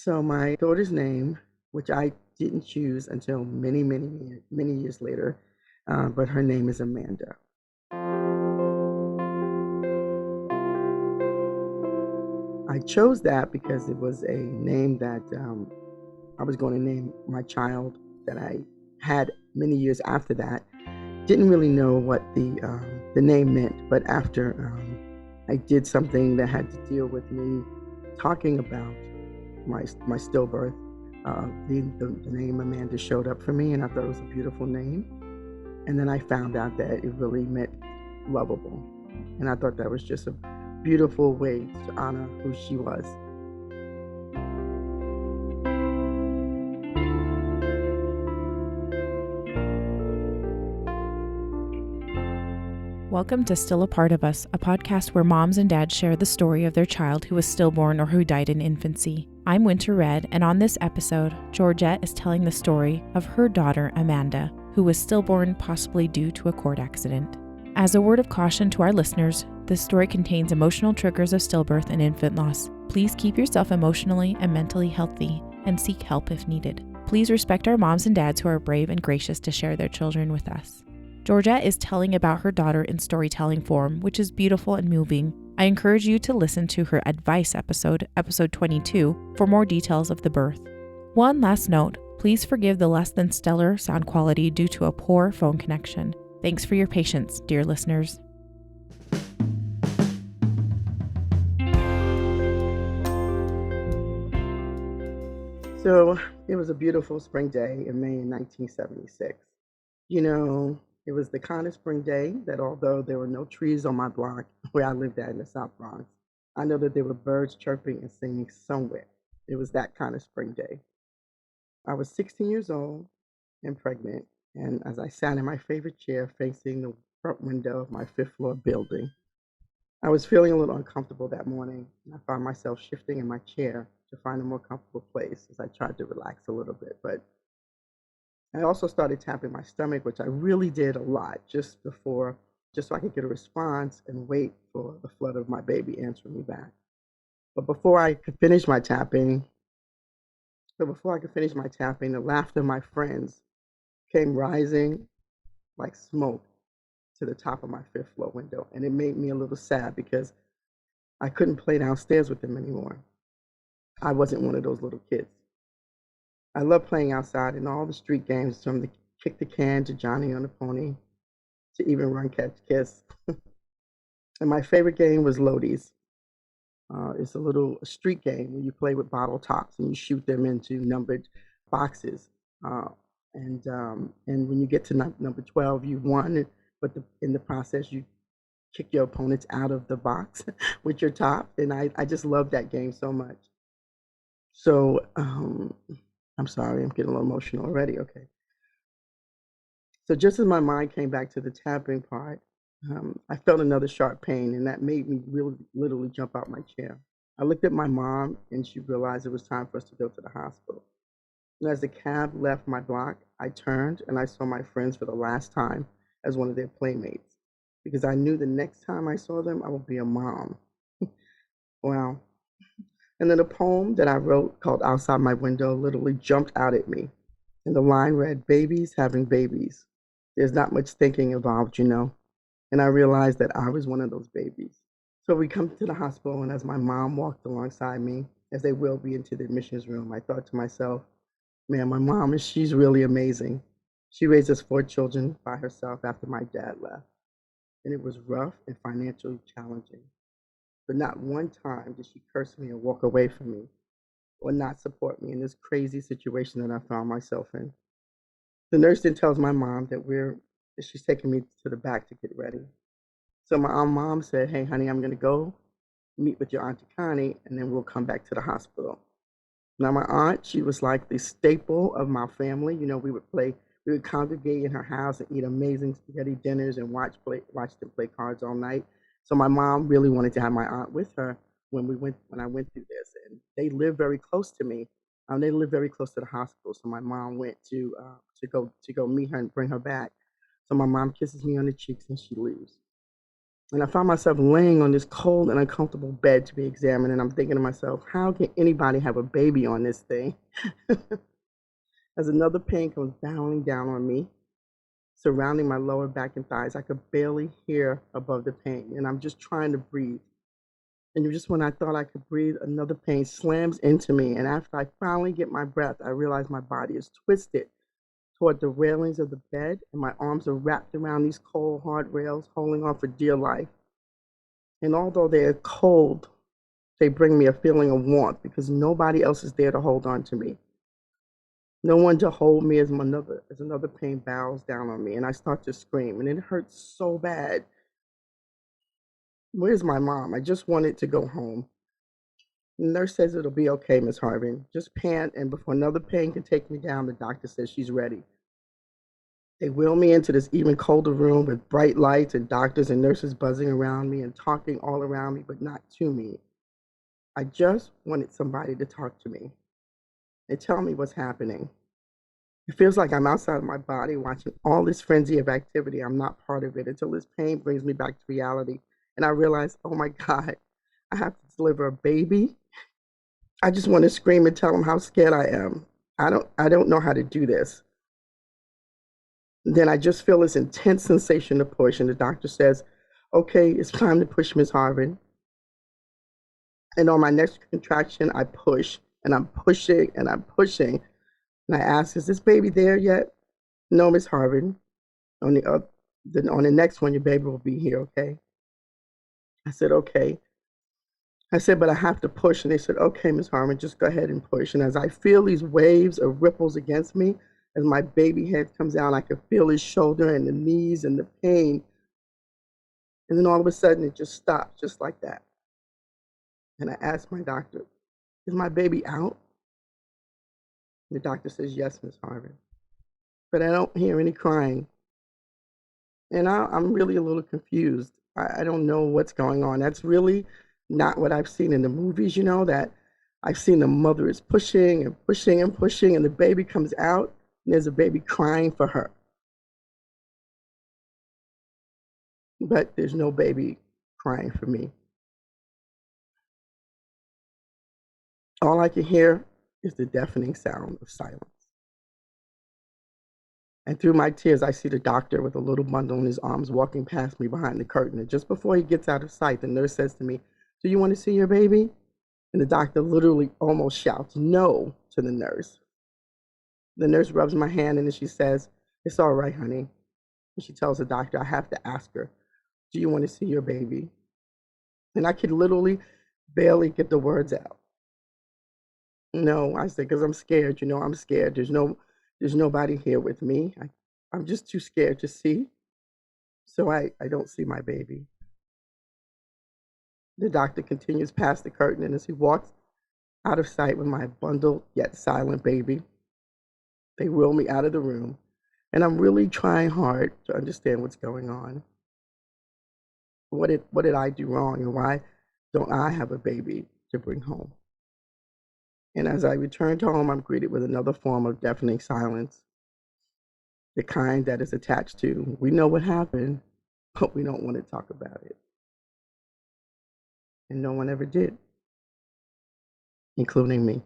So my daughter's name, which I didn't choose until many years later, but her name is Amanda. I chose that because it was a name that I was going to name my child that I had many years after that. Didn't really know what the name meant, but after I did something that had to deal with me talking about my stillbirth, the name Amanda showed up for me, and I thought it was a beautiful name. And then I found out that it really meant lovable, and I thought that was just a beautiful way to honor who she was. Welcome to Still a Part of Us, a podcast where moms and dads share the story of their child who was stillborn or who died in infancy. I'm Winter Red, and on this episode, Georgette is telling the story of her daughter, Amanda, who was stillborn possibly due to a cord accident. As a word of caution to our listeners, this story contains emotional triggers of stillbirth and infant loss. Please keep yourself emotionally and mentally healthy and seek help if needed. Please respect our moms and dads who are brave and gracious to share their children with us. Georgette is telling about her daughter in storytelling form, which is beautiful and moving. I encourage you to listen to her advice episode 22, for more details of the birth. One last note, please forgive the less than stellar sound quality due to a poor phone connection. Thanks for your patience, dear listeners. So it was a beautiful spring day in May in 1976. It was the kind of spring day that although there were no trees on my block where I lived at in the South Bronx, I know that there were birds chirping and singing somewhere. It was that kind of spring day. I was 16 years old and pregnant, and as I sat in my favorite chair facing the front window of my fifth floor building, I was feeling a little uncomfortable that morning, and I found myself shifting in my chair to find a more comfortable place as I tried to relax a little bit. But I also started tapping my stomach, which I really did a lot just so I could get a response and wait for the flood of my baby answering me back. But before I could finish my tapping, the laughter of my friends came rising like smoke to the top of my fifth floor window. And it made me a little sad because I couldn't play downstairs with them anymore. I wasn't one of those little kids. I love playing outside in all the street games, from the kick the can to Johnny on the pony to even run, catch, kiss. And my favorite game was Lodies. It's a little street game where you play with bottle tops and you shoot them into numbered boxes. Uh, and when you get to number 12, you won. But in the process, you kick your opponents out of the box with your top. And I just love that game so much. So I'm sorry, I'm getting a little emotional already. Okay. So just as my mind came back to the tapping part, I felt another sharp pain, and that made me really literally jump out my chair. I looked at my mom, and she realized it was time for us to go to the hospital. And as the cab left my block, I turned and I saw my friends for the last time as one of their playmates, because I knew the next time I saw them, I would be a mom. Wow. And then a poem that I wrote called Outside My Window literally jumped out at me. And the line read, "Babies having babies. There's not much thinking involved." And I realized that I was one of those babies. So we come to the hospital, and as my mom walked alongside me, as they wheeled me into the admissions room, I thought to myself, man, my mom she's really amazing. She raised us four children by herself after my dad left. And it was rough and financially challenging. But not one time did she curse me or walk away from me or not support me in this crazy situation that I found myself in. The nurse then tells my mom that she's taking me to the back to get ready. So my mom said, "Hey, honey, I'm gonna go meet with your auntie Connie, and then we'll come back to the hospital." Now my aunt, she was like the staple of my family. We would congregate in her house and eat amazing spaghetti dinners and watch them play cards all night. So my mom really wanted to have my aunt with her when I went through this, and they live very close to me. They live very close to the hospital, so my mom went to go meet her and bring her back. So my mom kisses me on the cheeks and she leaves. And I found myself laying on this cold and uncomfortable bed to be examined. And I'm thinking to myself, how can anybody have a baby on this thing? As another pain comes barreling down on me, surrounding my lower back and thighs, I could barely hear above the pain. And I'm just trying to breathe. And just when I thought I could breathe, another pain slams into me. And after I finally get my breath, I realize my body is twisted toward the railings of the bed, and my arms are wrapped around these cold, hard rails, holding on for dear life. And although they're cold, they bring me a feeling of warmth because nobody else is there to hold on to me. No one to hold me as another pain barrels down on me, and I start to scream, and it hurts so bad. Where's my mom? I just wanted to go home. The nurse says it'll be okay, Miss Harvin. Just pant, and before another pain can take me down, the doctor says she's ready. They wheel me into this even colder room with bright lights and doctors and nurses buzzing around me and talking all around me, but not to me. I just wanted somebody to talk to me and tell me what's happening. It feels like I'm outside of my body watching all this frenzy of activity. I'm not part of it until this pain brings me back to reality. And I realize, oh my God, I have to deliver a baby. I just want to scream and tell them how scared I am. I don't know how to do this. Then I just feel this intense sensation to push, and the doctor says, okay, it's time to push, Ms. Harvin. And on my next contraction, I push, and I'm pushing, and I'm pushing. And I ask, is this baby there yet? No, Ms. Harvin. On the next one, your baby will be here, okay? I said, okay. I said, but I have to push. And they said, okay, Ms. Harvin, just go ahead and push. And as I feel these waves of ripples against me, as my baby head comes out, I could feel his shoulder and the knees and the pain. And then all of a sudden, it just stopped, just like that. And I asked my doctor, is my baby out? The doctor says, yes, Ms. Harvin. But I don't hear any crying. And I'm really a little confused. I don't know what's going on. That's really not what I've seen in the movies, that I've seen the mother is pushing and pushing and pushing, and the baby comes out, and there's a baby crying for her. But there's no baby crying for me. All I can hear is the deafening sound of silence. And through my tears, I see the doctor with a little bundle in his arms walking past me behind the curtain. And just before he gets out of sight, the nurse says to me, do you want to see your baby? And the doctor literally almost shouts no to the nurse. The nurse rubs my hand and then she says, it's all right, honey. And she tells the doctor, I have to ask her, do you want to see your baby? And I could literally barely get the words out. No, I said, because I'm scared. I'm scared. There's nobody here with me. I'm just too scared to see. So I don't see my baby. The doctor continues past the curtain, and as he walks out of sight with my bundled yet silent baby, they wheel me out of the room. And I'm really trying hard to understand what's going on. What did I do wrong, and why don't I have a baby to bring home? And as I return to home, I'm greeted with another form of deafening silence, the kind that is attached to, we know what happened, but we don't want to talk about it. And no one ever did, including me.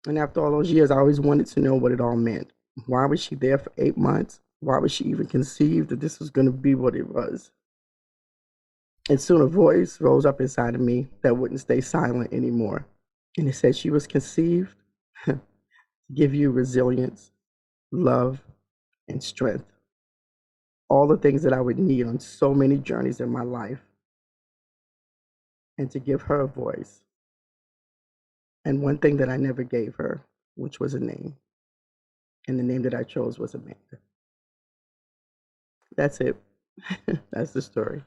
And after all those years, I always wanted to know what it all meant. Why was she there for 8 months? Why was she even conceived that this was going to be what it was? And soon a voice rose up inside of me that wouldn't stay silent anymore. And it said she was conceived to give you resilience, love, and strength. All the things that I would need on so many journeys in my life. And to give her a voice. And one thing that I never gave her, which was a name. And the name that I chose was Amanda. That's it. That's the story.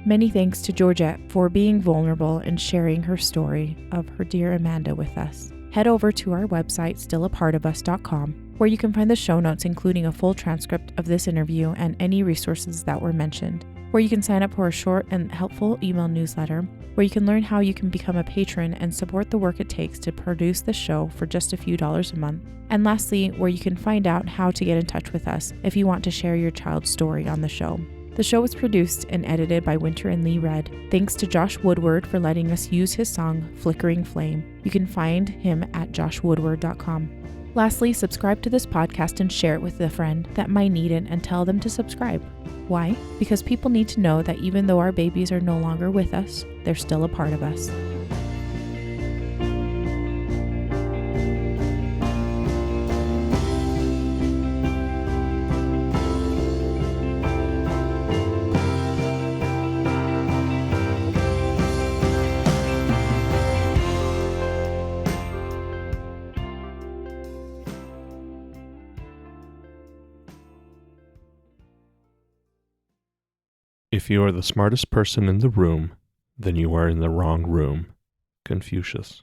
Many thanks to Georgette for being vulnerable and sharing her story of her dear Amanda with us. Head over to our website, stillapartofus.com, where you can find the show notes including a full transcript of this interview and any resources that were mentioned, where you can sign up for a short and helpful email newsletter, where you can learn how you can become a patron and support the work it takes to produce the show for just a few dollars a month, and lastly, where you can find out how to get in touch with us if you want to share your child's story on the show. The show was produced and edited by Winter and Lee Red. Thanks to Josh Woodward for letting us use his song, Flickering Flame. You can find him at joshwoodward.com. Lastly, subscribe to this podcast and share it with a friend that might need it and tell them to subscribe. Why? Because people need to know that even though our babies are no longer with us, they're still a part of us. If you are the smartest person in the room, then you are in the wrong room. Confucius.